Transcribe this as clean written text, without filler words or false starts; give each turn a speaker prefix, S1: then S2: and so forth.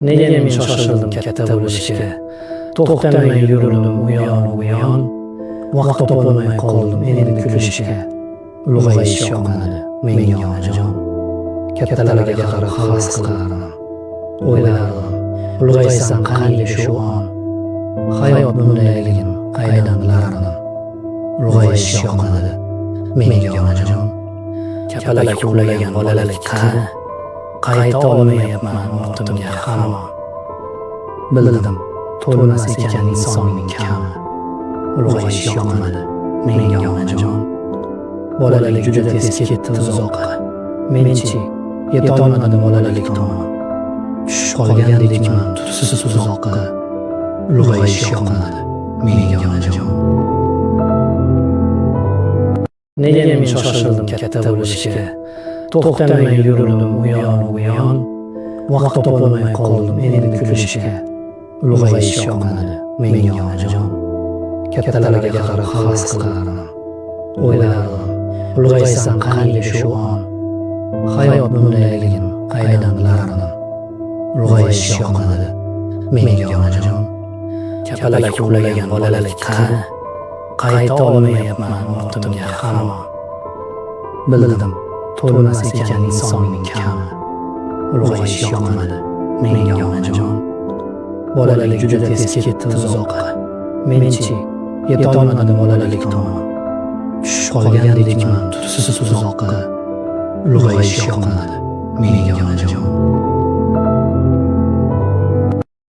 S1: Nega men shoshildim katta bo'lishga? To'xtamay yurdim u yon. Vaqt topolmay qoldim endi kulishga. Ulg'ayish yoqmadi menga onajon. Kattalarga qarab havas qilardim. O'ylardim, ulg'aysam qanday shu on. Hayot bundayligini qaydan bilardim. Ulg'ayish yoqmadi menga onajon. Kapalak qulagan bolalik qani? Qayta olmayapman ortimga hamon. Bildim, to'lmas ekan insonning kami. Ulg'ayish yoqmadi menga onajon. Bolalik juda tez ketdi uzoqqa. Men-chi, yetolmadim bolalik tomon. Tushib qolgandekman tubsiz uzoqqa. Ulg'ayish yoqmadi menga onajon. Nega men shoshildim katta bo'lishga? To'xtamay yurdim u yon. Vaqt topolmay qoldim endi kulishga. Ulg'ayish yoqmadi menga onajon. Kattalarga qarab havas qilardim. O'ylardim, ulg'aysam qanday shu on. Hayot bundayligini qaydan bilardim. Ulg'ayish yoqmadi menga onajon. Kapalak qulagan bolalik qani? Qayta olmayapman ortimga hamon. Bildim, to'lmas ekan insonning kami. Ulg'ayish yoqmadi menga onajon. Bolalik juda tez ketdi uzoqqa. Men-chi, yetolmadim bolalik tomon. Tushib qolgandekman tubsiz uzoqqa. Ulg'ayish yoqmadi menga onajon.